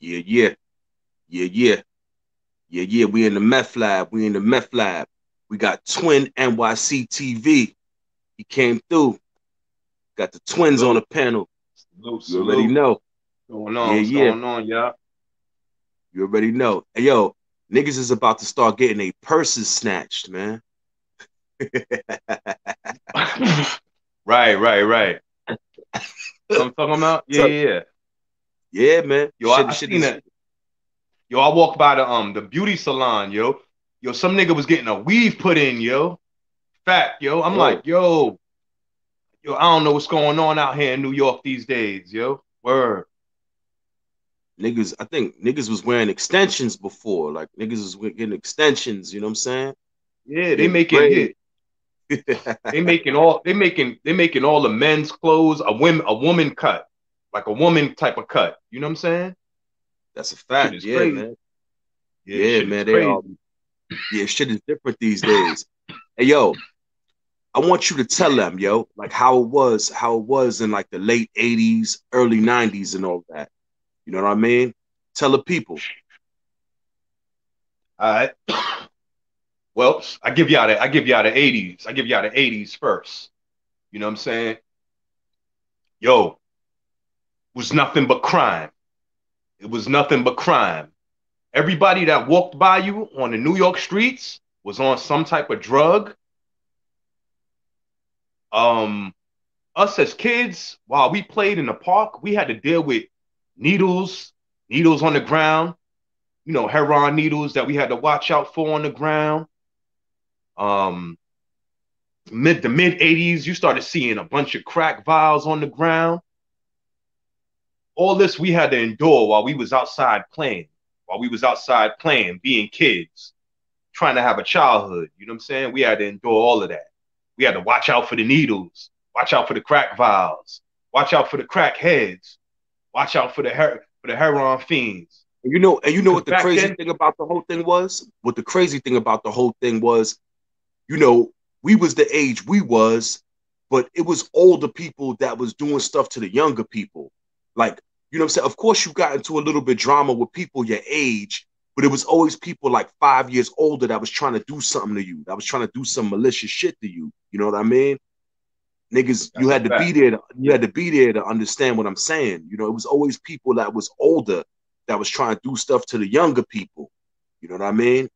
Yeah, yeah, yeah, yeah, yeah, yeah. We in the meth lab. We in the meth lab. We got Twin NYC TV. He came through. Got the twins on the Salute, panel. salute, You already salute. know. Going on? Yeah, What's yeah. going on, y'all? You already know. Hey, yo, niggas is about to start getting their purses snatched, man. Right, right, right. I'm talking about. Yeah, So, yeah, yeah. yeah, man. Yo, I Shit seen is. that. Yo, I walked by the beauty salon, yo. Yo, some nigga was getting a weave put in, yo. Fact, yo. I'm like, Oh, yo, I don't know what's going on out here in New York these days, yo. Word. niggas. I think niggas was wearing extensions before. Like niggas was getting extensions. You know what I'm saying? Yeah, they Getting making yeah, braids. they making all the men's clothes a woman cut, like a woman type of cut. You know what I'm saying? That's a Shit fact. is Yeah, crazy. man. Yeah, Yeah, shit is man. They are. crazy. Yeah, shit is different these days. Hey, yo, I want you to tell them, yo, like how it was in like the late '80s, early '90s, and all that. You know what I mean? Tell the people. All right. Well, I give y'all the 80s. I give y'all the 80s first. You know what I'm saying? Yo, was nothing but crime. It was nothing but crime. Everybody that walked by you on the New York streets was on some type of drug. Um, us as kids, while we played in the park, we had to deal with needles, needles on the ground, heroin needles that we had to watch out for on the ground. Um, mid 80s, you started seeing a bunch of crack vials on the ground. All this we had to endure while we was outside playing, being kids, trying to have a childhood. You know what I'm saying? We had to endure all of that. We had to watch out for the needles, watch out for the crack vials, watch out for the crack heads, watch out for the heroin fiends. And you know Because what the back crazy then, thing about the whole thing was? What the crazy thing about the whole thing was, you know, we was the age we was, but it was older people that was doing stuff to the younger people. Like, you know what I'm saying? Of course, you got into a little bit drama with people your age, but it was always people like 5 years older that was trying to do something to you, that was trying to do some malicious shit to you. You know what I mean? Niggas, you that's a had to be fact. there. You had to be there to understand what I'm saying. You know, it was always people that was older that was trying to do stuff to the younger people. You know what I mean?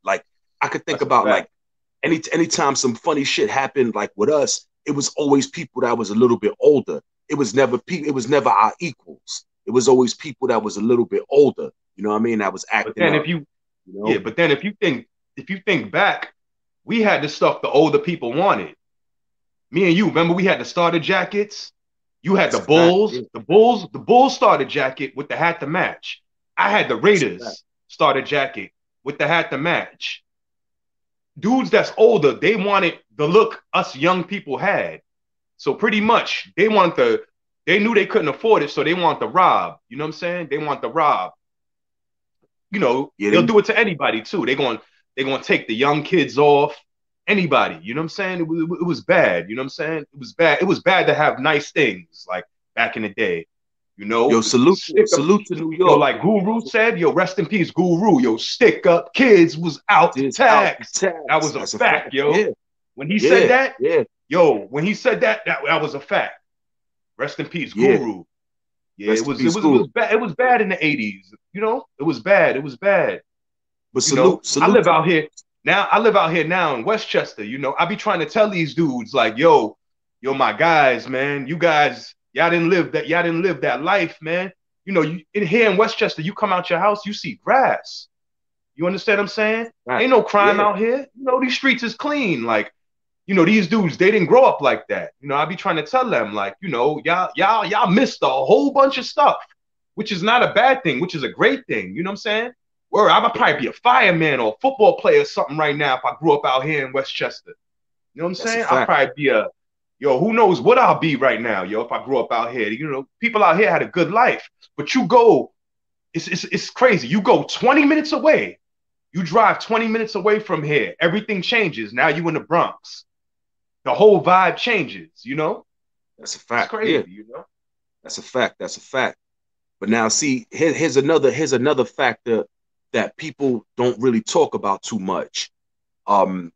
Like I could think That's a about like fact. anytime some funny shit happened, like with us, it was always people that was a little bit older. It was never our equals. It was always people that was a little bit older. You know what I mean? That was But acting then up. if you You yeah, know? but then if you think back, we had the stuff the older people wanted. Me and you, remember we had the starter jackets? You had That's the a fact. Bulls, Yeah, the Bulls starter jacket with the hat to match. I had the that's a fact. Raiders starter jacket with the hat to match. Dudes that's older, they wanted the look us young people had. So pretty much they knew they couldn't afford it, so they want the rob. You know what I'm saying? They want the rob. Yeah, They'll they, do it to anybody too. They're going to take the young kids off. Anybody, you know what I'm saying? It was bad. You know what I'm saying? It was bad. It was bad to have nice things like back in the day. yo, Stick up. salute to New Yo, York. like Guru said, yo, rest in peace, Guru. Yo, stick up kids was out to Is out the tax. That tax. was a That's a fact. fact, yo. Yeah, When he said yeah, that, yeah, that was a fact. Rest in peace, yeah. Guru. Yeah, it Rest in was it peace, was it Guru. was bad. It was bad in the 80s. It was bad. It was bad. But I salute live to out here now. I live out here now in Westchester. I be trying to tell these dudes like, yo, my guys, man, you guys, y'all didn't live that life, man. In here in Westchester, you come out your house, you see grass. You understand what I'm saying? that. Ain't no crime Yeah, out here. These streets is clean. Like, these dudes, they didn't grow up like that. I be trying to tell them, like, y'all missed a whole bunch of stuff, which is not a bad thing, which is a great thing. You know what I'm saying? Where I would probably be a fireman or a football player or something right now if I grew up out here in Westchester. You know what I'm that's a saying? I'll fact. probably be who knows what I'll be right now, if I grew up out here. People out here had a good life, but it's crazy. You go 20 minutes away, you drive 20 minutes away from here, everything changes. Now you in the Bronx. The whole vibe changes. That's a It's fact. Yeah, crazy. that's a fact. That's a fact. But now, see, here's another factor that people don't really talk about too much. Um,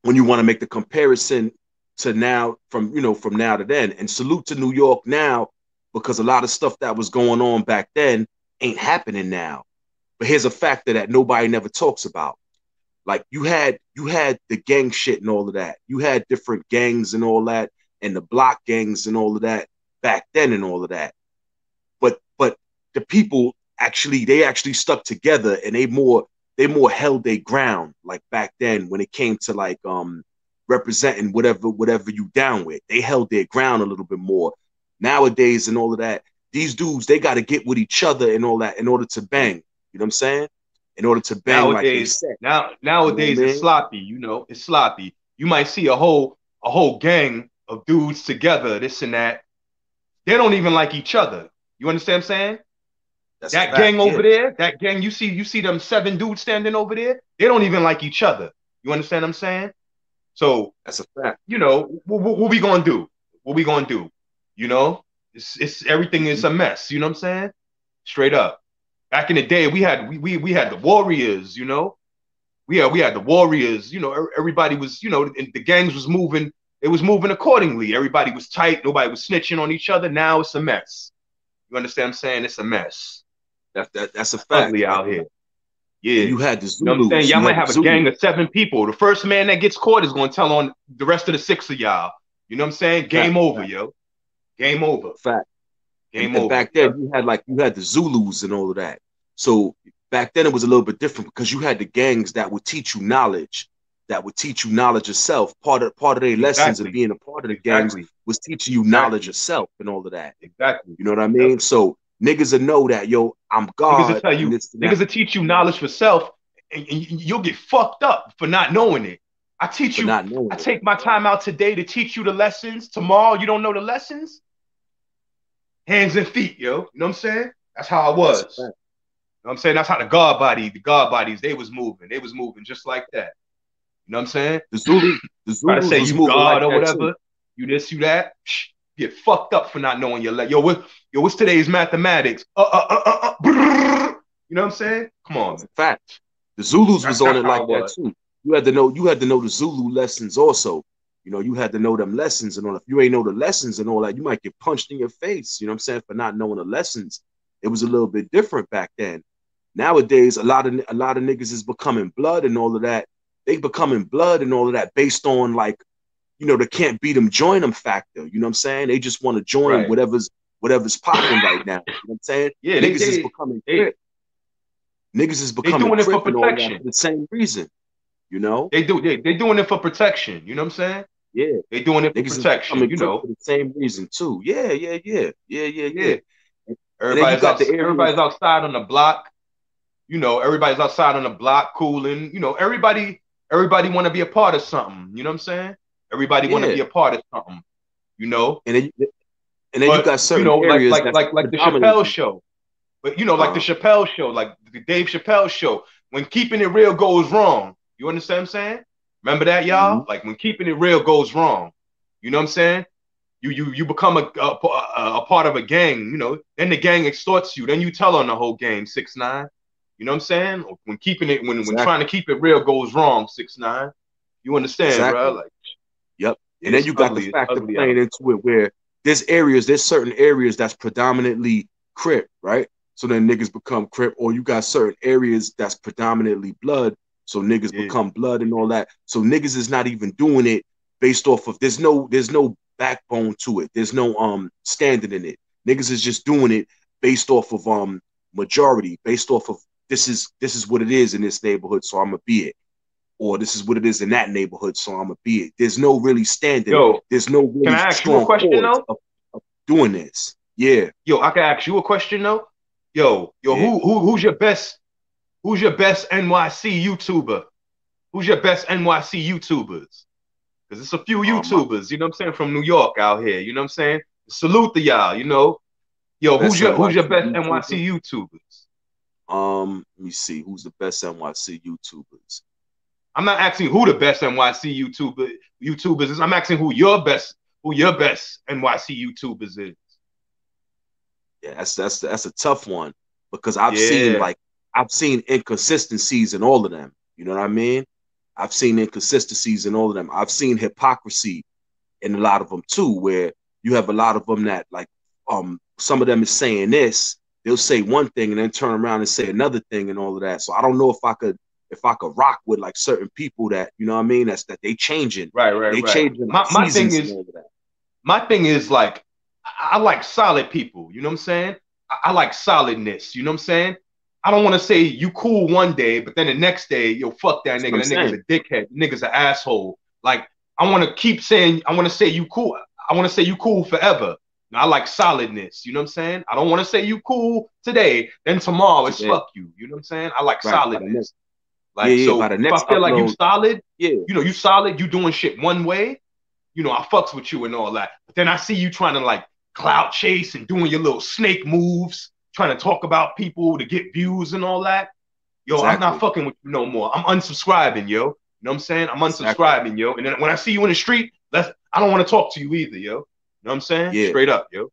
when you want to make the comparison to now, from from now to then, and salute to New York now, because a lot of stuff that was going on back then ain't happening now. But here's a factor that nobody never talks about. Like you had the gang shit and all of that. You had different gangs and all that, and the block gangs and all of that back then and all of that. But the people actually stuck together, and they more held their ground, like back then when it came to like representing whatever you down with. They held their ground a little bit more. Nowadays and all of that, these dudes, they got to get with each other and all that in order to bang. You know what I'm saying? In order to bang like they Nowadays, said. You know what nowadays I it's mean? sloppy, it's sloppy. You might see a whole gang of dudes together, this and that. They don't even like each other. You understand what I'm saying? That's a That fact. gang Yeah, over there, that gang, you see them seven dudes standing over there, they don't even like each other. You understand what I'm saying? So, that's a fact. what we gonna do? What we gonna do? You know, it's everything is Mhm. a mess. You know what I'm saying? Straight up. Back in the day, we had the Warriors. We had the Warriors. Everybody was, and the gangs was moving. It was moving accordingly. Everybody was tight. Nobody was snitching on each other. Now it's a mess. You understand what I'm saying? It's a mess. That's a fact. Ugly out here. Yeah. And you had the You know what I'm saying? Zulus. Y'all You might had the have a Zulus. gang of seven people. The first man that gets caught is going to tell on the rest of the six of y'all. You know what I'm saying? Fact, Game over, fact, yo. Game over. fact. and, Game and over. back then Yep. you had the Zulus and all of that. So back then it was a little bit different because you had the gangs that would teach you knowledge, that would teach you knowledge yourself. Part of their lessons of Exactly. being a part of the gangs Exactly. was teaching you knowledge Exactly. yourself and all of that. Exactly. You know what I Yep. mean? So niggas will know that, yo, I'm Niggas will God tell and you, this and that niggas will teach you knowledge for self, and you'll get fucked up for not knowing it. I teach for you, not knowing I it. take my time out today to teach you the lessons. Tomorrow, you don't know the lessons? Hands and feet, yo. You know what I'm saying? That's how I That's a was. fact. You know what I'm saying? That's how the God bodies, they was moving. They was moving just like that. You know what I'm saying? The Zulu, the Try to Zulus say was you moving like God or that too. whatever, you this, you that. Get fucked up for not knowing your what's today's mathematics? You know what I'm saying? Come on, That's man. a fact. The Zulus was on That's it how like it that was. too. You had to know the Zulu lessons also. You had to know them lessons and all. If you ain't know the lessons and all that, you might get punched in your face. You know what I'm saying, for not knowing the lessons. It was a little bit different back then. Nowadays, a lot of niggas is becoming blood and all of that. They becoming blood and all of that based on like the can't beat them, join them factor. You know what I'm saying? They just want to join Right. whatever's popping right now. You know what I'm saying? Yeah, they Niggas is they becoming they crip. Niggas is they becoming doing it for crip and all that protection. for the same reason. You know? They doing it for protection. You know what I'm saying? Yeah. They doing it for Niggas is protection. becoming crip for the same reason too. Yeah, yeah, yeah. Yeah, yeah, yeah. Yeah. And then you got the Everybody's areas. outside on the block. Everybody's outside on the block cooling. Everybody want to be a part of something. You know what I'm saying? Everybody want to Yeah. be a part of something. You know, And then you but got certain like areas like that's like like the Chappelle predominantly show. But like the uh Chappelle show, like the Dave Chappelle show, when keeping it real goes wrong. You understand what I'm saying? Remember that, y'all? mhm. Like when keeping it real goes wrong. You know what I'm saying? You become a part of a gang. Then the gang extorts you. Then you tell on the whole gang. 6ix9ine. You know what I'm saying? When trying to Exactly. keep it real goes wrong. 6ix9ine. You understand, bro? Exactly. Like Yep. And then it's you got the ugly. It's factor ugly playing out into it where there's certain areas that's predominantly crip, right? So then niggas become crip, or you got certain areas that's predominantly blood, so niggas here. become blood and all that. So niggas is not even doing it based off of there's no backbone to it. There's no standing in it. Niggas is just doing it based off of majority, based off of this is what it is in this neighborhood, so I'm gonna be it, or this is what it is in that neighborhood, so I'm gonna be it. There's no really standing. Yo, There's no can really I ask you a strong question chords though? of doing this. Yeah, Yo, I can ask you a question though. Yo, yeah. who's your best NYC YouTuber? Who's your best NYC YouTubers? Because it's a few My YouTubers, you know what I'm saying, from New York out here. You know what I'm saying? Salute to y'all. Yo, who's best your NYC best YouTuber. NYC YouTubers? Let me see who's the best NYC YouTubers. I'm not asking who the best NYC YouTubers is. I'm asking who your best NYC YouTubers is. Yeah, that's a tough one because I've seen Yeah. like I've seen inconsistencies in all of them. You know what I mean? I've seen inconsistencies in all of them. I've seen hypocrisy in a lot of them too, where you have a lot of them that like some of them is saying this, they'll say one thing and then turn around and say another thing and all of that. So I don't know if I could rock with like certain people that, you know what I mean, that's that Right, right, they right. changing like My thing seasons and is all of that. my thing is like I like solid people, you know what I'm saying? I like solidness, you know what I'm saying? I don't want to say you cool one day, but then the next day, yo, fuck that That's what nigga. I'm That nigga's a saying. dickhead. The nigga's an asshole. Like, I want to keep saying, I want to say you cool. I want to say you cool forever. I like solidness, you know what I'm saying? I don't want to say you cool today, then tomorrow it's Today. fuck you. You know what I'm saying? I like Right. By the next, solidness. yeah, Like, yeah, by so the if I next feel like you upload, solid, yeah, you know, you solid, you doing shit one way, you know, I fucks with you and all that. But then I see you trying to like clout chase and doing your little snake moves, trying to talk about people to get views and all that. Yo, I'm not exactly. fucking with you no more. I'm unsubscribing, yo. You know what I'm saying? I'm Exactly. unsubscribing, yo. And then when I see you in the street, I don't want to talk to you either, yo. You know what I'm saying? Yeah. Straight up, yo.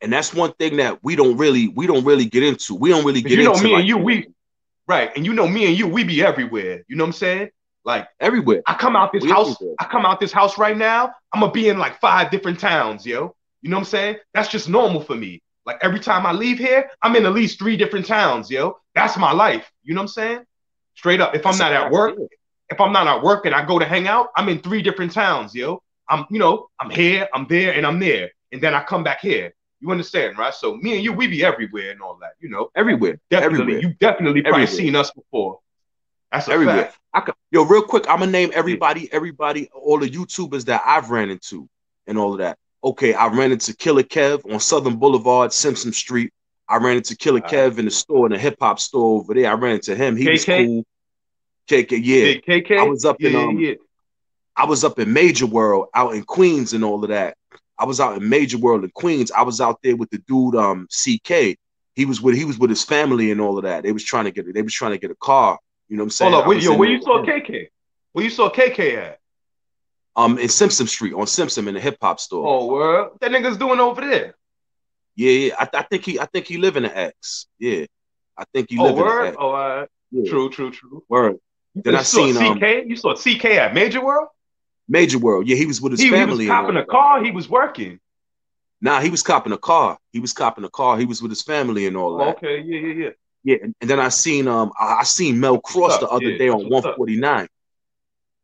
And that's one thing that we don't really get into. We don't really Because get you know, into me and like, you, we right, and you know, me and you, we be everywhere. You know what I'm saying? Like, everywhere. I come out this We house, everywhere. I come out this house right now, I'm gonna be in like 5 different towns, yo. You know what I'm saying? That's just normal for me. Like every time I leave here, I'm in at least 3 different towns, yo. That's my life. You know what I'm saying? Straight up. If I'm That's a not at fact. work, Yeah. if I'm not at work and I go to hang out, I'm in 3 different towns, yo. You know, I'm here, I'm there, and I'm there. And then I come back here. You understand, right? So me and you, we be everywhere and all that, you know. Everywhere. Definitely, Everywhere. you definitely probably Everywhere. seen us before. That's a Everywhere. fact. Yo, real quick, I'm gonna name Yeah. everybody, all the YouTubers that I've ran into and all of that. Okay, I ran into Killer Kev on Southern Boulevard, Simpson Street. I ran into Killer All right. Kev in the store, in the hip hop store over there. I ran into him. He was KK, cool. KK, yeah. big I KK. was up Yeah, in yeah, yeah. I was up in Major World out in Queens and all of that. I was out in Major World in Queens. I was out there with the dude CK. He was with his family and all of that. They was trying to get a car. You know what I'm Hold saying? up, I wait, was yo, in where there you with saw him. KK? Where you saw KK at? In Simpson Street on Simpson in the hip hop store. Oh, word. What that nigga's doing over there? Yeah, yeah. I think he live in the X. Yeah. I think he Oh, live in the word. X. Oh, Yeah. true, true, true. Word. Then You I saw seen CK? You saw CK at Major World? Major World. Yeah, he was with his He was family and all copping a of that. car. He was working. Nah, he was copping a car. He was copping a car. He was with his family and all Oh, that. okay. Yeah, yeah, yeah. Yeah, and then I seen Mel That's what's Cross the up. other Yeah, day that's on what's up. 149.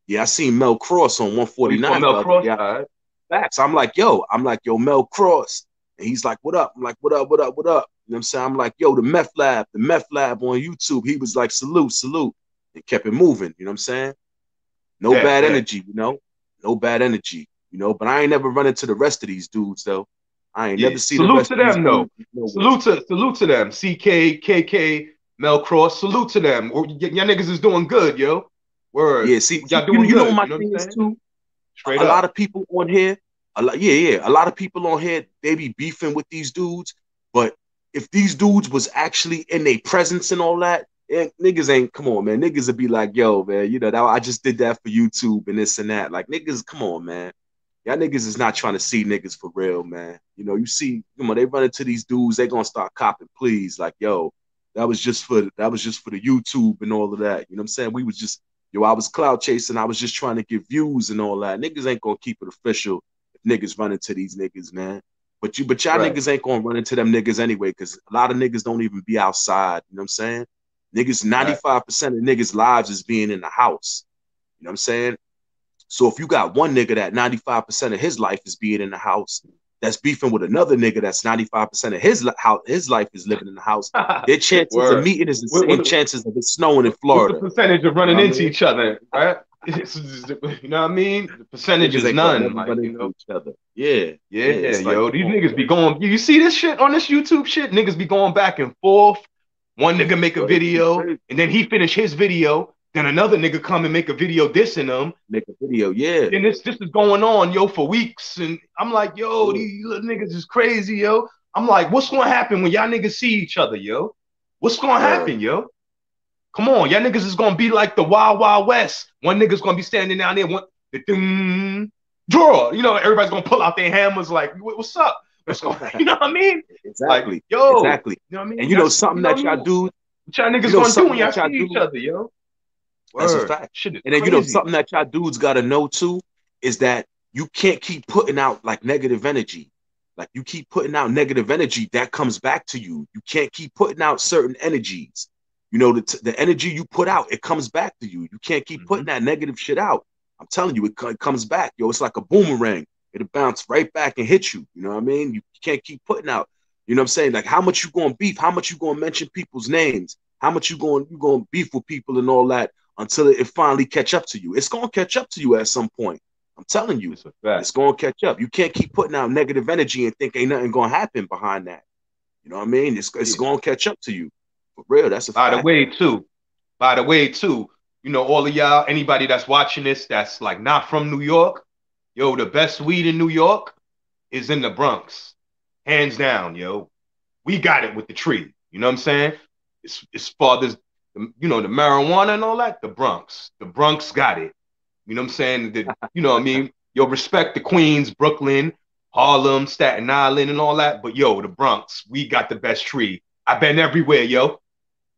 Yeah, I seen Mel Cross on Oh, you saw 149 the Mel other Cross? day. All right. Facts. I'm like, yo, Mel Cross. And he's like, what up? I'm like, what up, what up, what up? You know what I'm saying? I'm like, yo, the meth lab on YouTube. He was like, salute, salute. And kept it moving. You know what I'm saying? No Bet, bad bet. energy, you know? No bad energy, you know? But I ain't never run into the rest of these dudes, though. I ain't Yeah. never see the Salute rest to of these them, though. dudes nowhere. Salute to them. CK, KK, Mel Cross. Salute to them. Y'all niggas is doing good, yo. Word. Yeah, see, Y'all you, doing you know what good. my You know what thing I'm is, saying? too? Straight A lot up. of people on here, a lot of people on here, they be beefing with these dudes. But if these dudes was actually in their presence and all that, niggas ain't, come on, man. Niggas would be like, yo, man, that I just did that for YouTube and this and that. Like, niggas, come on, man. Y'all niggas is not trying to see niggas for real, man. You see, they run into these dudes, they gonna start copping, please. Like, yo, that was just for the YouTube and all of that. You know what I'm saying? We was just, yo, I was cloud chasing, I was just trying to get views and all that. Niggas ain't gonna keep it official if niggas run into these niggas, man. But y'all Right. niggas ain't gonna run into them niggas anyway, because a lot of niggas don't even be outside. You know what I'm saying? Niggas, Right. 95% of niggas' lives is being in the house. You know what I'm saying? So if you got one nigga that 95% of his life is being in the house, that's beefing with another nigga that's 95% of how his life is living in the house, their chances of Word. meeting is the What, same what, chances of it snowing in what's the Florida. percentage of You know running what I into mean? each other, right? You know what I mean? The percentage Niggas is ain't gonna none, never like, run you into know. each other. Yeah, yeah. Yeah, It's like, yo, come these on, niggas be man. going. You see this shit on this YouTube shit? Niggas be going back and forth. One nigga make a Crazy, video, crazy. and then he finish his video. Then another nigga come and make a video dissing them. Make a video, yeah, Then this is going on, yo, for weeks. And I'm like, yo, yeah. these little niggas is crazy, yo. I'm like, what's gonna happen when y'all niggas see each other, yo? What's gonna Word, happen, yo? Come on, y'all niggas is gonna be like the Wild Wild West. One nigga's gonna be standing down there, one the ding, draw. You know, everybody's gonna pull out their hammers, like, what's up? What's going you know what I mean? Like, Exactly, yo, exactly. you know what I And mean? you know That's you something know what that I y'all mean? do. What y'all You niggas know gonna do something when y'all that y'all see each do. other, yo? That's a Word. fact. Shit is And then you know crazy. something that y'all dudes gotta know too is that you can't keep putting out like negative energy. Like you keep putting out negative energy, that comes back to you. You can't keep putting out certain energies. You know, the energy you put out, it comes back to you. You can't keep Hmm. putting that negative shit out. I'm telling you, it comes back. Yo, it's like a boomerang. It'll bounce right back and hit you. You know what I mean? You can't keep putting out. You know what I'm saying? Like how much you gonna beef? How much you gonna mention people's names? How much you gonna beef with people and all that until it finally catch up to you? It's gonna catch up to you at some point. I'm telling you, It's a fact. it's gonna catch up. You can't keep putting out negative energy and think ain't nothing gonna happen behind that. You know what I mean? It's Yeah. gonna catch up to you. For real, that's a By the fact. way, too. By the way, too. You know, all of y'all, anybody that's watching this that's like not from New York, yo, the best weed in New York is in the Bronx. Hands down, yo. We got it with the tree. You know what I'm saying? As far as you know, the marijuana and all that, the Bronx. The Bronx got it. You know what I'm saying? You know what I mean? Yo, respect the Queens, Brooklyn, Harlem, Staten Island, and all that. But yo, the Bronx, we got the best tree. I've been everywhere, yo.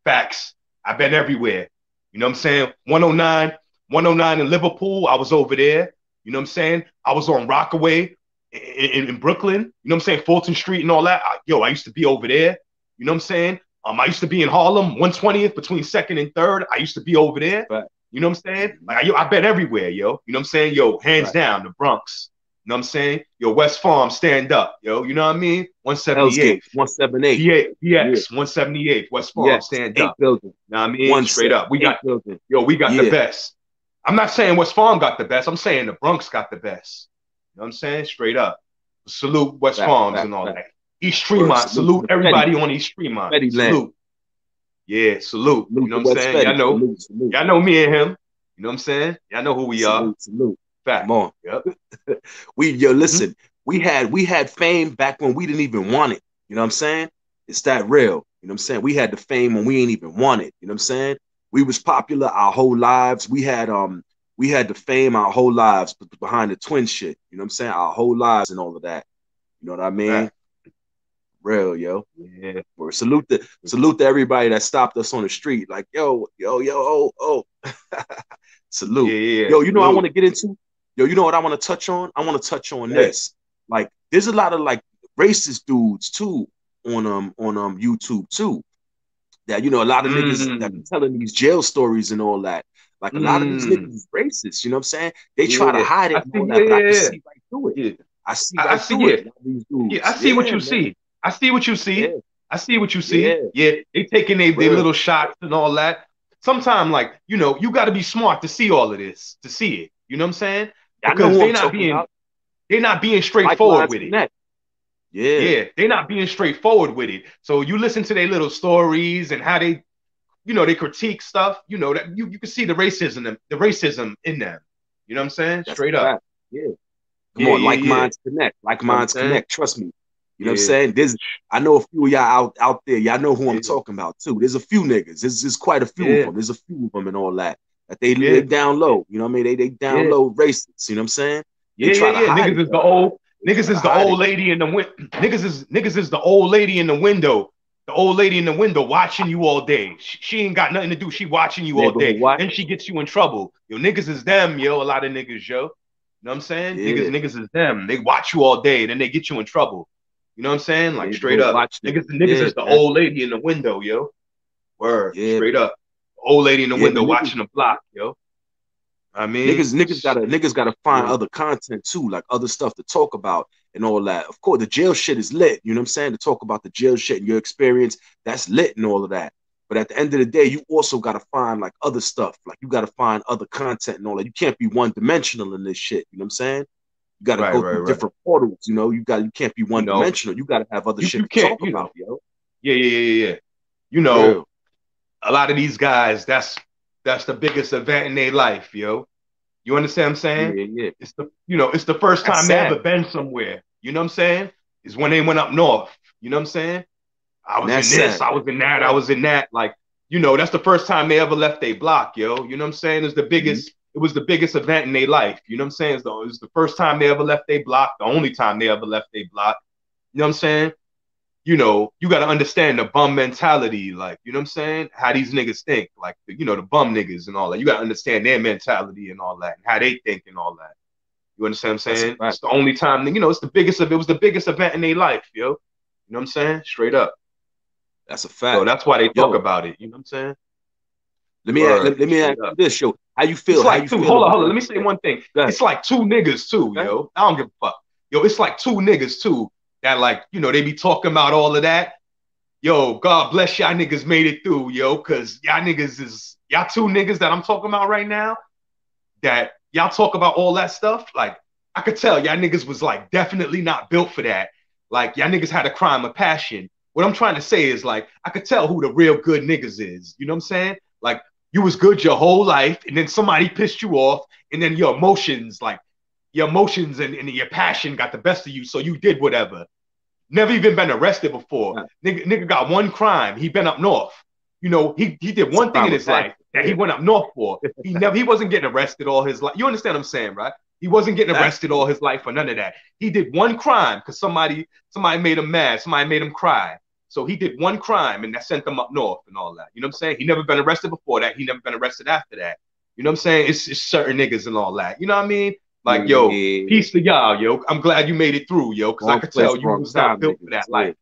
Facts. I've been everywhere. You know what I'm saying? 109 in Liverpool. I was over there. You know what I'm saying? I was on Rockaway in Brooklyn. You know what I'm saying? Fulton Street and all that. Yo, I used to be over there. You know what I'm saying? I used to be in Harlem, 120th between second and third. I used to be over That's a there. fact. You know what I'm saying? Mm-hmm. Like, yo, I've been everywhere, yo. You know what I'm saying? Yo, That's a hands fact. down, the Bronx. You know what I'm saying? Yo, West Farm, stand up, yo. You know what I mean? Hell's Gate, 178th. 178. Yeah. BX 178th, West Farm, Yes. stand Eight up. building. You know what I mean? Straight up. 178 building. We got the Yeah. best. I'm not saying West Farm got the best. I'm saying the Bronx got the best. You know what I'm saying? Straight up. Salute West Fact, Farms fact, and all fact. that. East Word. Tremont. Salute to Salute the Fetty. everybody on East Tremont. Fetty land. Salute. Yeah, salute. You Salute know to what I'm West saying? Fetty. Salute, salute. Y'all know me and him. You know what I'm saying? Y'all know who we are. Salute, salute. Come Fact. on. Yep. Yo, Hmm. listen, we had fame back when we didn't even want it. You know what I'm saying? It's that real. You know what I'm saying? We had the fame when we ain't even want it. You know what I'm saying? We was popular our whole lives. We had the fame our whole lives behind the twin shit. You know what I'm saying? Our whole lives and all of that. You know what I mean? Fact. Real, yo. Yeah. Or salute to everybody that stopped us on the street. Like, yo, yo, yo, oh. Yeah, Salute. yeah, yeah. Yo, you know I want Salute. to get into? Yo, you know what I want to touch on? I want to touch on Yeah. this. Like, there's a lot of like racist dudes too on YouTube too. That a lot of niggas that be Mm. telling these jail stories and all that. Like a lot of these niggas Mm. is racist. You know what I'm saying? They try to Yeah. hide I it and see. all Yeah, that, but I can yeah, see right through it. yeah. I see I right see. through Yeah. it. A lot of these Yeah, I dudes. see what Yeah, you man. see. I see what you Yeah, see. I see what you see. yeah. Yeah, they taking they Real. little shots and all that. Sometimes, like, you got to be smart to see all of this, to see it. You know what I'm saying? I know Because who I'm talking about. they're not being Like straightforward minds with it. connect. Yeah. Yeah, they're not being straightforward with it. So you listen to their little stories and how they critique stuff. That you can see the racism in them. You know what I'm saying? That's a Straight up. fact. Yeah. Come Yeah, on, yeah, like yeah. minds connect. Like You know what I'm minds saying? connect. Trust me. You know what I'm Yeah, saying? I know a few of y'all out there. Y'all know who I'm yeah, talking about too. There's a few niggas. There's quite a few of yeah, them. There's a few of them and all that. That they yeah, down low. You know what I mean? They down yeah. low racists. You know what I'm saying? They Yeah, yeah, try to yeah. hide Niggas it is the though. old They niggas try to is the hide old it. lady in the niggas is the old lady in the window. The old lady in the window watching you all day. She ain't got nothing to do. She watching you all Neighborhood day. watch. Then she gets you in trouble. Yo, niggas is them, yo. A lot of niggas, yo. You know what I'm saying? Niggas, Yeah. niggas is them. They watch you all day, then they get you in trouble. You know what I'm saying? Like straight Neighborhood up. watch Niggas, niggas. niggas Yeah, is the man. old lady in the window, yo. Word. Yeah, Straight man. up. Old lady in the Yeah, window but niggas watching the block, yo. I mean, niggas gotta find yeah. other content too, like other stuff to talk about and all that. Of course, the jail shit is lit. You know what I'm saying? To talk about the jail shit and your experience, that's lit and all of that. But at the end of the day, you also gotta find like other stuff. Like you gotta find other content and all that. You can't be one dimensional in this shit. You know what I'm saying? You gotta Right, go right, through right. different portals. You can't be You one know, dimensional. You gotta have other you shit to can't, talk about, yo. yeah, yeah, yeah, yeah. Yeah. You know, Real. a lot of these guys, that's the biggest event in their life, yo. You understand what I'm saying? Yeah, yeah. It's the first That's time they sad. ever been somewhere. You know what I'm saying? Is when they went up north. You know what I'm saying? I And was that's in this, sad. I was in that, I Sad. was in that. Like, that's the first time they ever left their block, yo. You know what I'm saying? Mhm. It was the biggest event in their life. You know what I'm saying? It's the first time they ever left their block, the only time they ever left their block. know what I'm saying? You got to understand the bum mentality, like, you know what I'm saying? How these niggas think, like, the bum niggas and all that. You got to understand their mentality and all that, and how they think and all that. You understand what I'm That's a saying? fact. It's the only time, it was the biggest event in their life, yo. You know what I'm saying? Straight up. That's a So fact. that's why they talk Yo, about it. You know what I'm saying? let Word, me ask straight you up. this, yo. How you It's feel? How like you two. feel Hold on, about hold on. like Let me you say said? one thing. Go ahead. It's like two niggas too, Okay. yo. I don't give a fuck. Yo, it's like two niggas too that, like, they be talking about all of that. Yo, God bless y'all niggas made it through, yo, cause y'all two niggas that I'm talking about right now, that y'all talk about all that stuff. Like, I could tell y'all niggas was like definitely not built for that. Like, y'all niggas had a crime of passion. What I'm trying to say is, like, I could tell who the real good niggas is. You know what I'm saying? Like, you was good your whole life, and then somebody pissed you off, and then your emotions and your passion got the best of you, so you did whatever. Never even been arrested before. Yeah. Nigga got one crime. He been up north. He did It's a one thing crime in of his life passion. that he Yeah. went up north for. He wasn't getting arrested all his life. You understand what I'm saying, right? He wasn't getting Facts. arrested all his life for none of that. He did one crime because somebody made him mad. Somebody made him cry. So he did one crime and that sent him up north and all that. You know what I'm saying? He never been arrested before that. He never been arrested after that. You know what I'm saying? It's certain niggas and all that. You know what I mean? Like, yo, Yeah. peace to y'all, yo. I'm glad you made it through, yo, because I Wrong could place, tell you wrong was not time, built niggas. for that Yeah. life.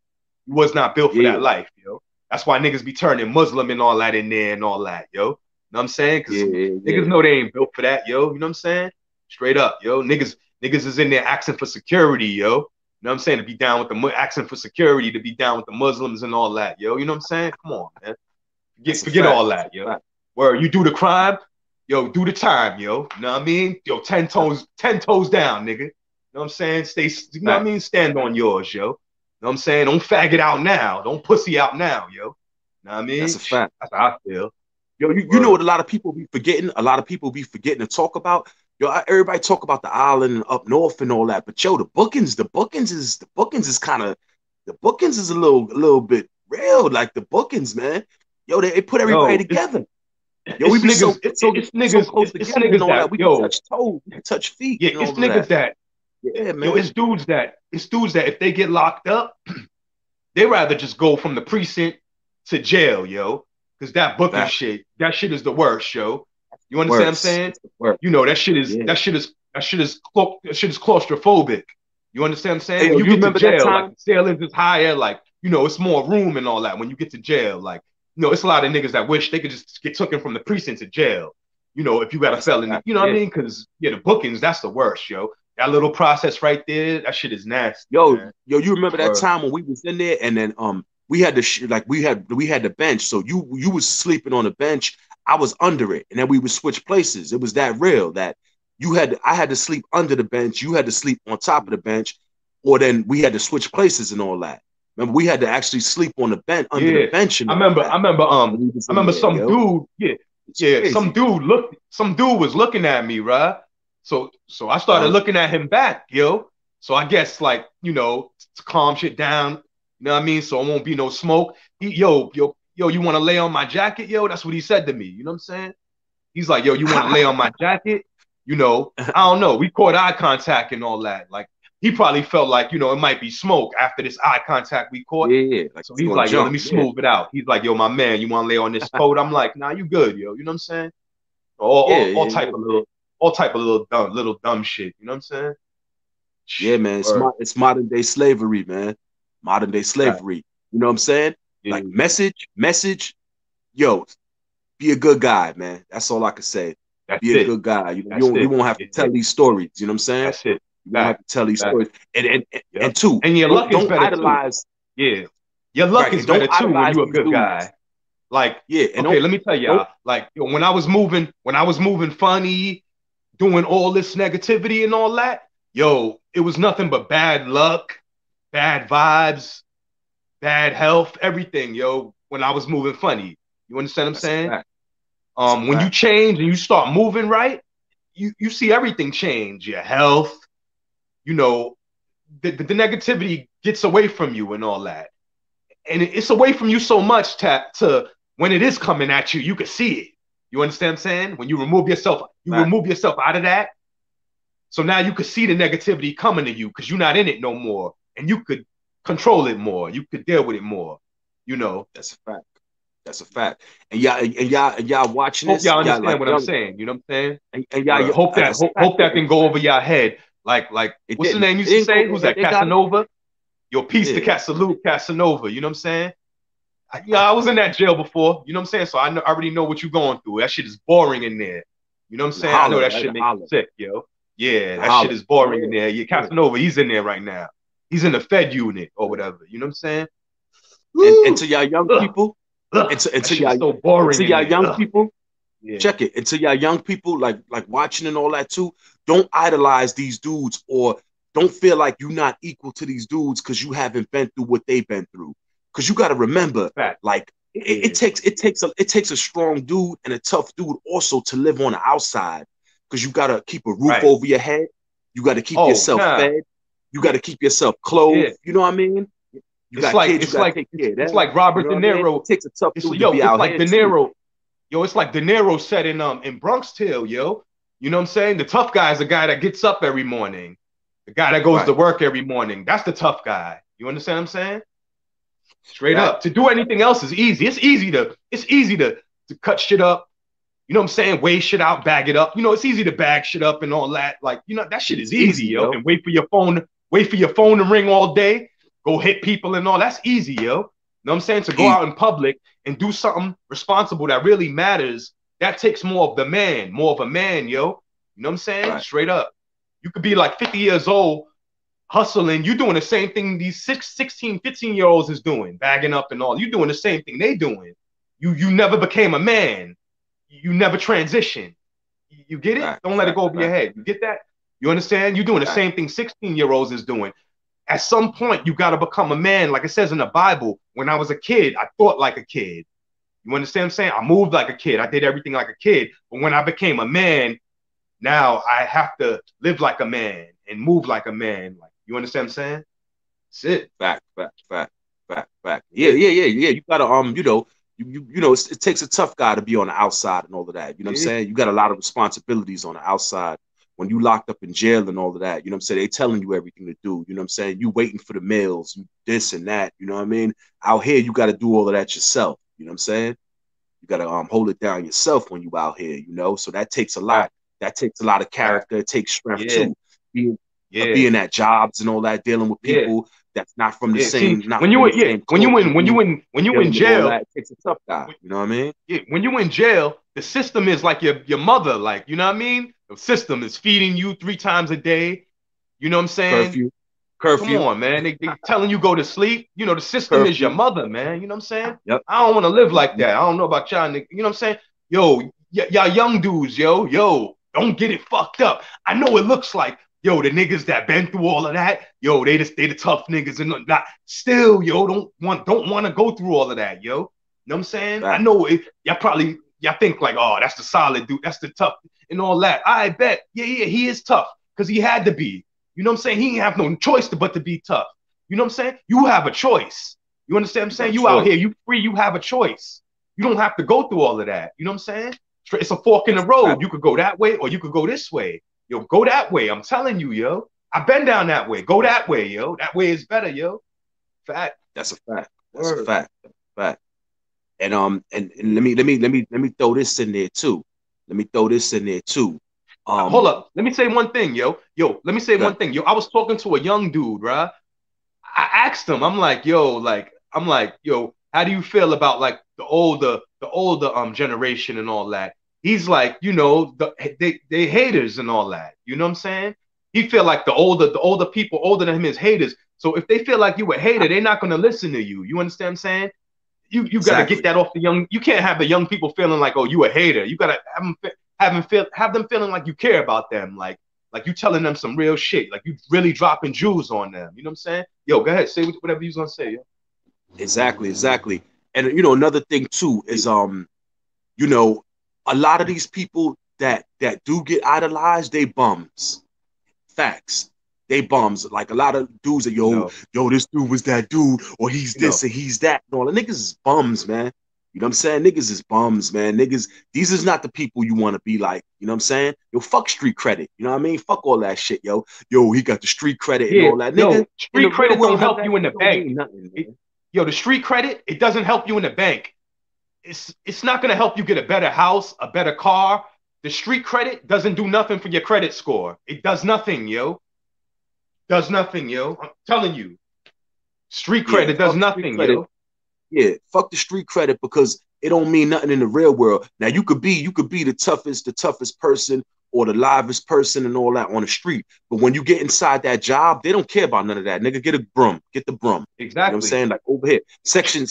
You was not built for that Yeah. life, yo. That's why niggas be turning Muslim and all that in there and all that, yo. You know what I'm saying? Yeah. Because niggas Yeah. know they ain't built for that, yo. You know what I'm saying? Straight up, yo. Niggas is in there asking for security, yo. You know what I'm saying? To be down with asking for security, to be down with the Muslims and all that, yo. You know what I'm saying? Come on, man. That's a Forget fact. all That's a that, yo. fact. Where you do the crime, yo, do the time, yo. You know what I mean? Yo, ten toes down, nigga. You know what I'm saying? You know what I Fact. mean? Stand on yours, yo. You know what I'm saying? Don't fag it out now. Don't pussy out now, yo. You know what I That's mean? a fact. That's how I feel. Yo, you know Word. what a lot of people be forgetting? A lot of people be forgetting to talk about. Yo, everybody talk about the island up north and all that, but yo, the bookings is kind of the bookings is a little bit real. Like the bookings, man. Yo, they put everybody Yo, together. Yo, we it's be so niggas, so so close it's together and niggas all that. that, We can yo, touch toes, we can touch feet, yeah, and it's all of niggas that. that, Yeah, yo, man. it's dudes that if they get locked up, they rather just go from the precinct to jail, yo. Because Fact. that shit is the worst, yo. You understand what I'm Worse. saying? It's the worst. You know, that shit is Yeah. that shit is that shit is that shit is claustrophobic. You understand what I'm saying? Hey, When yo, you you get to remember that jail, like time? the ceilings is higher, like, it's more room and all that when you get to jail. Like, it's a lot of niggas that wish they could just get taken from the precinct to jail. If you got a That's a felony, fact. you know what I Yeah. mean? Because the bookings, that's the worst, yo. That little process right there, that shit is nasty, man. Yo, you remember that Word. time when we was in there and then we had the like we had the bench. So you was sleeping on the bench, I was under it, and then we would switch places. It was that real that I had to sleep under the bench, you had to sleep on top of the bench, or then we had to switch places and all that. Remember, we had to actually sleep on the bench under the Yeah, bench and I all remember. that. I remember. When we was I in remember there, some yo. dude. Yeah, It's yeah. crazy. Some dude was looking at me, right? So I started Uh-huh. looking at him back, yo. So I guess, like, to calm shit down. You know what I mean? So it won't be no smoke. Yo, you want to lay on my jacket, yo? That's what he said to me. You know what I'm saying? He's like, yo, you want to lay on my jacket? I don't know. We caught eye contact and all that. Like, he probably felt like, it might be smoke after this eye contact we caught. Yeah, yeah. Like So it's he's gonna like, yo, let jump. me Yeah. smooth it out. He's like, yo, my man, you want to lay on this coat? I'm like, nah, you good, yo. You know what I'm saying? Yeah, All yeah, type yeah. of little dumb shit. You know what I'm saying? Yeah, man. Word. It's modern day slavery, man. Modern day Right. slavery. You know what I'm saying? Yeah. Like message, yo, be a good guy, man. That's all I can say. That's Be a it. good guy. That's You it. won't have to Yeah. tell these stories. You know what I'm saying? That's it. You won't have Fact. to tell these Fact. stories. Yep. And two, And your luck is don't better too. idolize, Yeah. Your luck right, is and don't better too when idolize you're a these good dudes. guy. Like, Yeah, and okay, let me tell don't y'all. Like, when I was moving funny, doing all this negativity and all that, yo, it was nothing but bad luck, bad vibes, bad health, everything, yo, when I was moving funny. You understand what I'm that's a saying? fact. That's a When you fact. change and you start moving right, you see everything change. Your health, you know, the negativity gets away from you and all that. And it's away from you so much to when it is coming at you, you can see it. You understand what I'm saying? When you Fact. remove yourself out of that. So now you could see the negativity coming to you because you're not in it no more. And you could control it more. You could deal with it more. You know. That's a fact. That's a fact. And y'all watching Hope this, y'all y'all like understand what I'm young, saying. You know what I'm saying? and y'all, Hope that that's a fact. that didn't go over your head. Like It what's the didn't. name It used to didn't go say? over Who's their head. that? They got it. Casanova. Your piece to Yeah. Casalute, Casanova. You know what I'm saying? I was in that jail before. You know what I'm saying? So I already know what you're going through. That shit is boring in there. You know what I'm The saying? I know holler, that right? shit The makes you holler. sick, yo. Yeah, The that shit holler. is boring in Yeah. there. Yeah, Yeah. Casanova, he's in there right now. He's in the Fed unit or Yeah. whatever. You know what I'm saying? And to Woo! y'all young Ugh, people, ugh, and to, and that to shit is y'all so and boring to in y'all there. young Ugh, people, yeah, check it. And to y'all young people, like watching and all that too, don't idolize these dudes or don't feel like you're not equal to these dudes because you haven't been through what they've been through. Because you got to remember, fact. like Yeah, it takes a strong dude and a tough dude also to live on the outside. Because you got to keep a roof right. over your head. You got to keep Oh, yourself nah. fed. You got Yeah, to keep yourself yeah. clothed. You know what I mean? You It's got like kids, you it's got like to take care of it's them. like You Robert know De what I mean? It Niro. takes a tough It's dude to be it's out like here De too. Niro. Yo, it's like De Niro said in Bronx-Tale, yo. You know what I'm saying? The tough guy is the guy that gets up every morning. The guy that goes to Right. work every morning. That's the tough guy. You understand what I'm saying? Straight Fact. up. To do anything else is easy. It's easy to cut shit up. You know what I'm saying? Weigh shit out, bag it up. You know, it's easy to bag shit up and all that. Like, you know, that shit Shit is is easy, easy, yo. yo. And wait for your phone to ring all day, go hit people and all. That's easy, yo. You know what I'm saying? To go Easy. out in public and do something responsible that really matters, that takes more of the man, more of a man, yo. You know what I'm saying? Right. Straight up. You could be like 50 years old, hustling. You doing the same thing these 16, 15-year-olds is doing, bagging up and all. You doing the same thing they doing. You never became a man. You never transitioned. You get it? Fact. Don't let it Fact. go over your Fact. head. You get that? You understand? You're doing the Fact. same thing 16-year-olds is doing. At some point, you got to become a man. Like it says in the Bible, when I was a kid, I thought like a kid. You understand what I'm saying? I moved like a kid. I did everything like a kid. But when I became a man, now I have to live like a man and move like a man. Like, you understand what I'm saying? That's it. Fact. Fact. Fact. Fact. Fact. Yeah. Yeah. Yeah. Yeah. Yeah. You gotta it takes a tough guy to be on the outside and all of that. You know what I'm Yeah. saying? You got a lot of responsibilities on the outside when you locked up in jail and all of that. You know what I'm saying? They telling you everything to do. You know what I'm saying? You waiting for the mails, this and that. You know what I mean? Out here, you got to do all of that yourself. You know what I'm saying? You got to hold it down yourself when you out here. You know, so that takes a lot. Fact. That takes a lot of Fact. character. It takes strength Yeah. too. Being Yeah. being at jobs and all that, dealing with Yeah. people that's not from the Yeah. See, same, not from the same cloth as you, when you in dealing with all jail, that. It takes a tough guy. You know what I mean? yeah, when you in jail, the system is like your mother, like, you know what I mean? The system is feeding you 3 times a day. You know what I'm saying? Curfew, Come curfew, on, man. They telling you go to sleep. You know, the system is your curfew. mother, man. You know what I'm saying? Yep. I don't want to live like Mhm. that. I don't know about y'all, nigga. You know what I'm saying? Yo, y'all young dudes, yo, don't get it fucked up. I know it looks like, yo, the niggas that been through all of that, yo, they the tough niggas and not still, yo, don't want to go through all of that, yo. You know what I'm saying? I Facts. know it, y'all think like, oh, that's the solid dude, that's the tough and all that. I bet, yeah, he is tough because he had to be. You know what I'm saying? He didn't have no choice but to be tough. You know what I'm saying? You have a choice. You understand what I'm You got saying? a You out choice. here, you free, you have a choice. You don't have to go through all of that. You know what I'm saying? It's a fork in the That's a road. fact. You could go that way or you could go this way. Yo, go that way. I'm telling you, yo. I've been down that way. Go that way, yo. That way is better, yo. Fact. That's a fact. That's a Word. fact. That's a fact. And let me throw this in there too. Let me throw this in there too. Hold Um, up. Let me say one thing, yo. Yo, let me say good. one thing. Yo, I was talking to a young dude, right? I asked him, I'm like, yo, how do you feel about like the older generation and all that? He's like, you know, they haters and all that. You know what I'm saying? He feel like the older people older than him is haters. So if they feel like you a hater, they're not gonna listen to you. You understand what I'm saying? You got to get Exactly. that off the young. You can't have the young people feeling like, oh, you a hater. You got to have them feeling like you care about them, like you telling them some real shit, like you really dropping jewels on them. You know what I'm saying? Yo, go ahead, say whatever you're gonna say. Yo. Exactly. Exactly. And another thing too is you know, a lot of these people that do get idolized, they bums. Facts. They bums. Like a lot of dudes that You know, yo, this dude was that dude, or he's you know, this and he's that. No, the niggas is bums, man. You know what I'm saying? Niggas is bums, man. Niggas, these is not the people you want to be like. You know what I'm saying? Yo, fuck street credit. You know what I mean? Fuck all that shit, yo. Yo, he got the street credit and Yeah, all that. Nigga, yo, in the street real credit world, don't none of help that you in the shit don't bank. mean nothing, It, man. yo, the street credit, it doesn't help you in the bank. It's not gonna help you get a better house, a better car. The street credit doesn't do nothing for your credit score. It does nothing, yo. Does nothing, yo. I'm telling you. Street Yeah, credit does fuck street nothing, credit. yo. Yeah, fuck the street credit because it don't mean nothing in the real world. Now you could be the toughest person or the livest person and all that on the street. But when you get inside that job, they don't care about none of that. Nigga, get a broom. Get the broom. You know what I'm Exactly. saying? Like over here. Section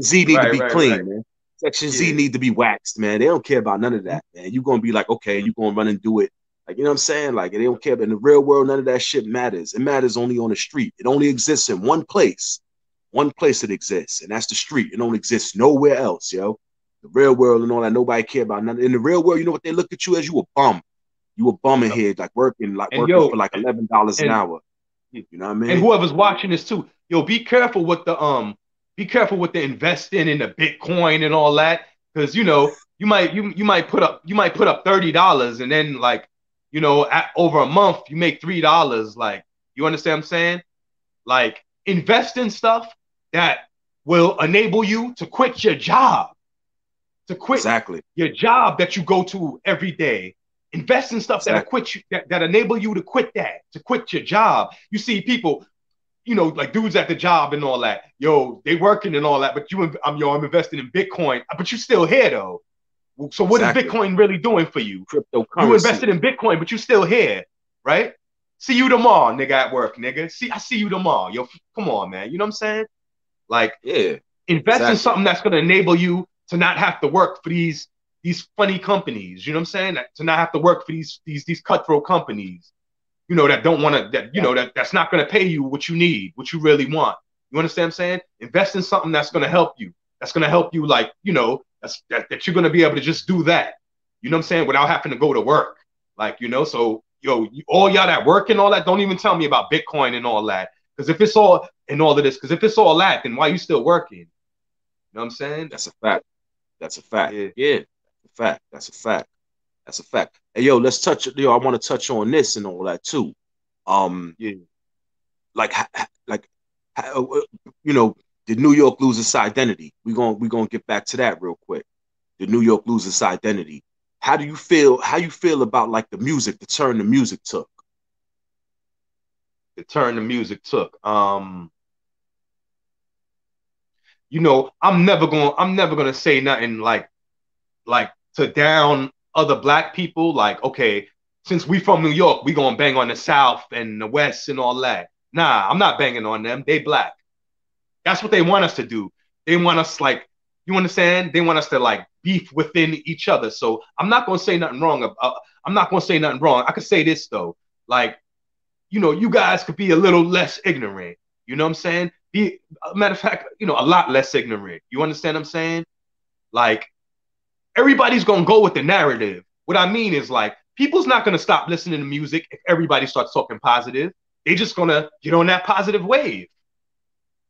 Z need to Right, be right, right. clean, man. Section Z Yeah. need to be waxed, man. They don't care about none of that, man. You're gonna be like, okay, you're gonna run and do it. Like, you know what I'm saying? Like, they don't care. But in the real world, none of that shit matters. It matters only on the street. It only exists in one place it exists, and that's the street. It don't exist nowhere else, yo. The real world and all that, nobody care about nothing. In the real world, you know what they look at you as? You a bum. You a bum in Yep. here, like And working for yo, like $11 an and hour. You know what I and mean? whoever's watching this too, yo, be careful with the investing in the Bitcoin and all that, because you might put up $30 and then like over a month you make $3. Like, you understand what I'm saying? Like, invest in stuff that will enable you to quit your job, to quit Exactly. your job that you go to every day. Invest in stuff that Exactly. quit you, that enable you to quit that, to quit your job. You see people, like dudes at the job and all that. Yo, they working and all that, but I'm investing in Bitcoin, but you still here though. So what is Exactly. Bitcoin really doing for you? You Cryptocurrency. invested in Bitcoin, but you still here, right? See you tomorrow, nigga, at work, nigga. I see you tomorrow. Yo, come on, man. You know what I'm saying? Like, Yeah. invest in Exactly. something that's gonna enable you to not have to work for these funny companies. You know what I'm saying? To not have to work for these cutthroat companies. That don't want to Exactly. that's not gonna pay you what you need, what you really want. You understand what I'm saying? Invest in something that's gonna help you. That's gonna help you, like, that you're gonna be able to just do that. You know what I'm saying? Without having to go to work. Like, so all y'all that work and all that, don't even tell me about Bitcoin and all that. Because if it's all and all of this, because if it's all that, then why are you still working? You know what I'm saying? That's a fact. That's a fact. Yeah, Yeah. That's a fact. That's a fact. That's a fact. Hey, yo, let's touch. Yo, I want to touch on this and all that too. Um, yeah. like like you know, did New York lose its identity? We gonna get back to that real quick. Did New York lose its identity? How do you feel? How you feel about like the music, the turn the music took? The turn the music took. I'm never gonna say nothing like to down other black people. Like, okay, since we from New York, we gonna bang on the South and the West and all that. Nah, I'm not banging on them. They black. That's what they want us to do. They want us, like, you understand? They want us to like beef within each other. So I'm not gonna say nothing wrong. I'm not gonna say nothing wrong. I could say this though, like, you guys could be a little less ignorant. You know what I'm saying? Be matter of fact, a lot less ignorant. You understand what I'm saying? Like, everybody's gonna go with the narrative. What I mean is, like, people's not gonna stop listening to music if everybody starts talking positive. They just gonna get on that positive wave.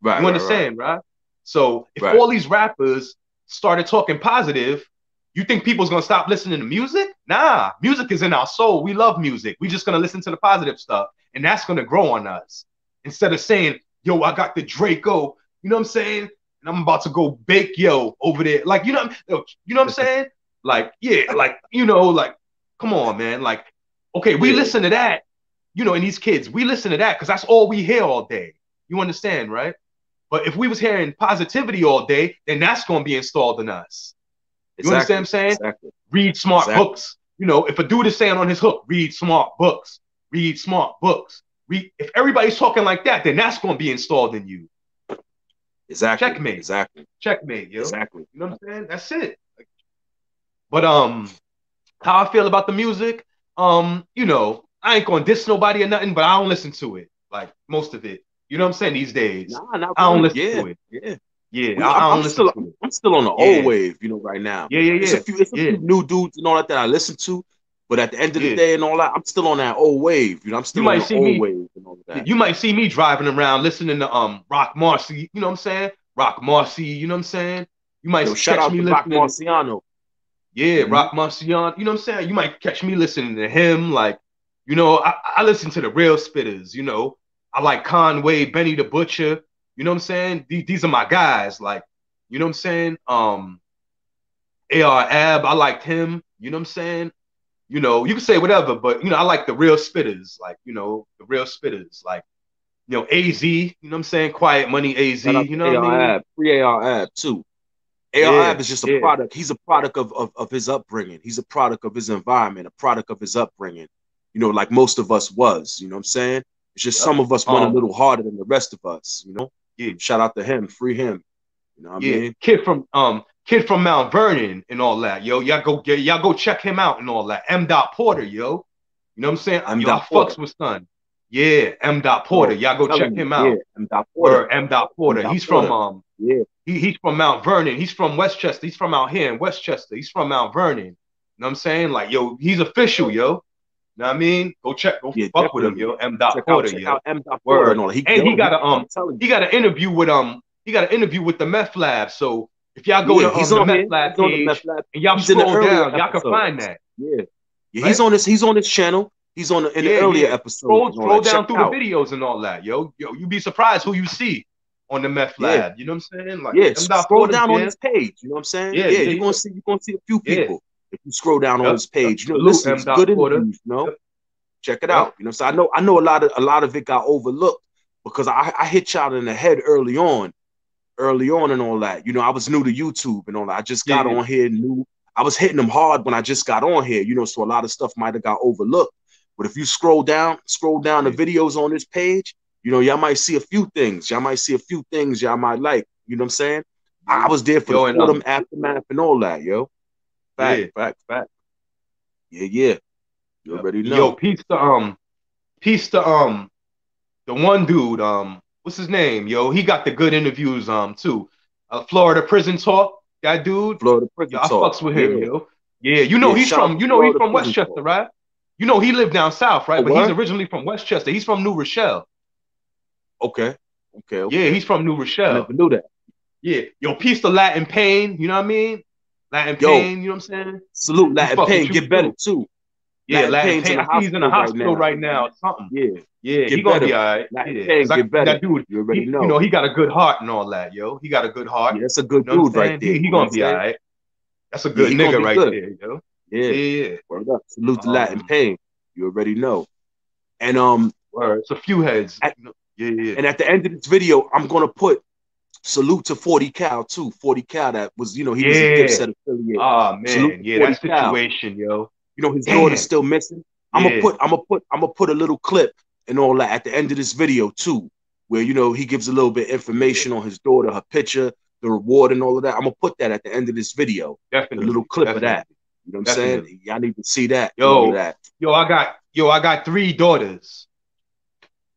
Right, You right, right, understand, right? So if right. all these rappers started talking positive, you think people's gonna stop listening to music? Nah, music is in our soul. We love music. We just gonna listen to the positive stuff, and that's gonna grow on us. Instead of saying, "Yo, I got the Draco," you know what I'm saying? And I'm about to go bake yo over there. Like, you know what I'm saying? Like, yeah, like, like, come on, man. Like, okay, we Yeah, listen to that, and these kids, we listen to that because that's all we hear all day. You understand, right? But if we was hearing positivity all day, then that's going to be installed in us. You understand what I'm exactly, saying? exactly, Read smart exactly, books. If a dude is saying on his hook, read smart books, read smart books. If everybody's talking like that, then that's going to be installed in you. exactly, Checkmate. exactly, Checkmate, yo. exactly. You know what I'm saying? That's it. But how I feel about the music, I ain't gonna diss nobody or nothing, but I don't listen to it. Like, most of it. You know what I'm saying? These days. Nah, not I don't really. listen Yeah, to it. yeah. Yeah, We, I'm, I I'm don't listen still, to it. I'm still on the old Yeah. wave, right now. Yeah, yeah, yeah, It's a yeah, few new dudes and all that I listen to, but at the end of the yeah. day and all that, I'm still on that old wave. I'm You still on might the see old me. wave and all of that. You might see me driving around listening to Rock Marcy. You know what I'm saying? Rock Marcy. You know what I'm saying? You might Yo, shout catch out me to Rock listening. Marciano. Yeah, Mm-hmm. Rock Marcion. You know what I'm saying? You might catch me listening to him. Like, I listen to the real spitters. I like Conway, Benny the Butcher. You know what I'm saying? These are my guys. Like, you know what I'm saying? AR Ab, I liked him. You know what I'm saying? You can say whatever, but I like the real spitters. Like, the real spitters. Like, AZ. You know what I'm saying? Quiet Money AZ. Shout out You know to what I AR mean? Ab, free AR Ab too. AR Yeah, Ab is just a yeah. product. He's a product of his upbringing. He's a product of his environment, a product of his upbringing. Like most of us was. You know what I'm saying? It's just Yep. some of us went a little harder than the rest of us. Yeah, Shout out to him, free him. You know what I yeah. mean? Kid from Mount Vernon and all that, yo. Y'all go check him out and all that. M. Porter, yo. You know what I'm saying? M. Yo, I Porter. fucks with son. Yeah, M. Porter. Yo, Y'all go check telling you, him yeah, out. M. Porter. Or M. M. Porter. He's from Porter. Yeah, he's from Mount Vernon. He's from Westchester. He's from out here in Westchester. He's from Mount Vernon. You know what I'm saying? Like, yo, he's official, yo. You know what I mean? Go yeah, fuck with him, definitely. yo. M. Check out, Porter, check yo. out M. Porter and Word. all. And I'm telling he you. got an interview with the Meth Lab. So if y'all go Yeah, to he's the on Meth here. Lab He's on the Meth page Lab. and y'all He's in the scroll earlier down, y'all can find episodes. that, Yeah, yeah, right? he's on his channel. He's in the Yeah, earlier yeah. episodes Scroll and all that. scroll Check down it through the out. videos and all that, yo. Yo, you'd be surprised who you see on the Meth Yeah, Lab. You know what I'm saying? Like yeah. M. Scroll Porter's down on there. his page. You know what I'm saying? Yeah, Yeah, yeah, you're gonna see a few yeah, yeah. people if you scroll down on Yep, his yep. page. Salute Listen, M. it's good Porter. interviews. Yep, Check it yep. out. So I know a lot of it got overlooked because I hit y'all in the head early on and all that. I was new to YouTube and all that. I just Yeah, got yeah, on here new. I was hitting them hard when I just got on here, so a lot of stuff might have got overlooked. But if you scroll down the yeah, videos on this page, y'all might see a few things. Y'all might see a few things y'all might like. You know what I'm saying? I yeah. was there for the Yo, and Fordham aftermath and all that, yo. Fact, yeah, fact, fact. Yeah, yeah. You yep. already And yo, know. peace to the one dude, what's his name? Yo, he got the good interviews, too. Florida Prison Talk, that dude. Florida Yo, prison I talk. fucks with him, Yeah, yo. Yeah, yeah. Shout out to he's Florida from prison Westchester, talk. right? He lived down south, right? Oh, But he's what? originally from Westchester. He's from New Rochelle. Okay, okay, Yeah, okay. he's from New I Rochelle. never knew that. Yeah. Yo, peace to Latin Pain, you know what I mean? Latin Yo, Pain, you know what I'm saying? salute He Latin fuck Pain. with you Get better too. too. Yeah, Latin Latin Pain's in Pain. the I think he's in the hospital right hospital now. right now or something. Yeah, Yeah, he get gonna be better. all right. Latin Yeah, Pain, cause get better. that dude, You already you know. know, he got a good heart and all that, yo. He got a good heart. Yeah, that's a You good know what I'm dude right saying? there. He You know what I'm gonna be all saying? right. That's a Yeah, good he gonna nigga be right good. there, yo. Yeah, Yeah. word up. Salute to Latin Um, Pain. You already know. And word. It's a few heads. at, Yeah, yeah. and at the end of this video, I'm gonna put salute to 40 Cal too. 40 Cal, that was, he was a Yeah. Dipset affiliate. Oh Salute man, to yeah, 40 that Cal. situation, yo. His daughter's Damn. still missing. Yeah. I'm gonna put a little clip and all that at the end of this video too, where he gives a little bit of Yeah. information on his daughter, her picture, the reward, and all of that. I'm gonna put that at the end of this video, the little Definitely. clip of that. Definitely. You know what I'm saying? Definitely. Y'all need to see that and all of Yo, that. I got three daughters.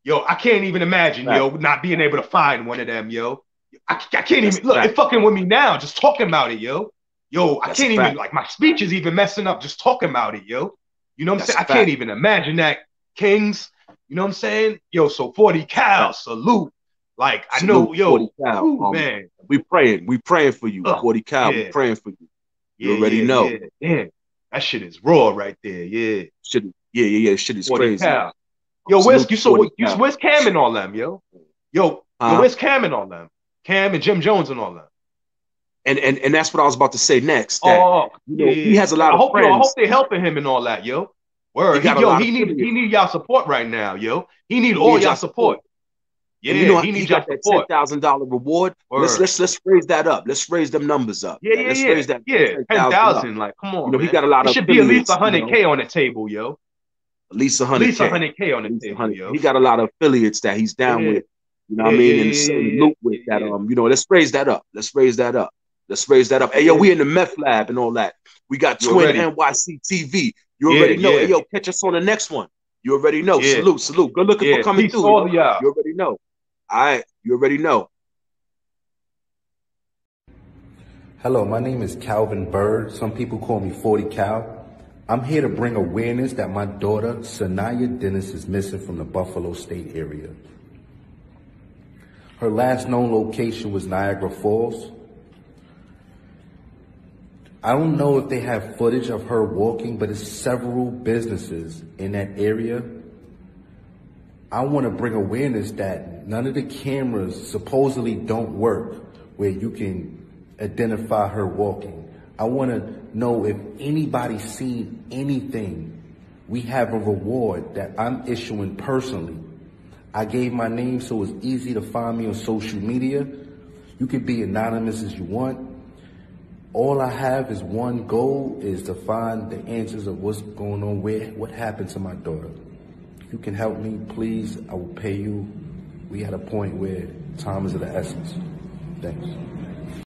Yo, I can't even imagine, Fact. yo, not being able to find one of them, yo. I can't That's even a look. fact. It's fucking with me now, just talking about it, yo. Yo, I That's a can't even fact. like my speech is even messing up just talking about it, yo. You know what I'm That's saying? a I can't fact. even imagine that, Kings. You know what I'm saying? Yo, so 40 Cal, Fact. salute. Like I Salute know, 40 yo, Cal. whew, man. We praying for you, Ugh, 40 Cal. We yeah, praying for you. You yeah, already yeah, know. yeah. Damn, that shit is raw right there. Yeah, Shit, yeah. Shit is 40 crazy. Cal. Yo, Salute to 40 Cal. where's Cam and all them, yo? Yo, Huh? where's Cam and all them? Cam and Jim Jones and all them. And that's what I was about to say next. That Oh, yeah, he yeah. has a lot of I hope friends. they helping him and all that, yo. He Word. got a lot of He affiliates. need y'all support right now, yo. He need He all needs y'all y'all support. support. And Yeah, he he need got y'all that ten support. thousand dollar reward. Let's Word. let's let's raise that up. Let's raise them numbers up. Yeah, yeah, Let's yeah. raise that Yeah, 10,000 up. 10,000. Like, come on, He man. got a lot It of should be at least affiliates. 100K on the table, yo. At least At least 100K. 100K on At the least table, 100K. yo. He got a lot of affiliates that he's down Yeah, with. You know what yeah, I yeah, mean? And yeah, yeah, salute with yeah, that. yeah, Let's raise that up. Let's raise that up. Let's raise that up. Hey, yo, yeah. we in the meth lab and all that. We got You Twin already. NYC TV. You Yeah, already know. Hey, yeah, yo, catch us on the next one. You already know. yeah, Salute, salute. Good looking for yeah. coming Peace to through, all of yo. y'all. You already know. All right. You already know. Hello, my name is Calvin Bird. Some people call me 40 Cal. I'm here to bring awareness that my daughter, Sanaya Dennis, is missing from the Buffalo State area. Her last known location was Niagara Falls. I don't know if they have footage of her walking, but it's several businesses in that area. I want to bring awareness that none of the cameras supposedly don't work where you can identify her walking. I want to know if anybody's seen anything. We have a reward that I'm issuing personally. I gave my name so it's easy to find me on social media. You can be anonymous as you want. All I have is one goal, is to find the answers of what's going on, what happened to my daughter. If you can help me, please, I will pay you. We at a point where time is of the essence. Thanks.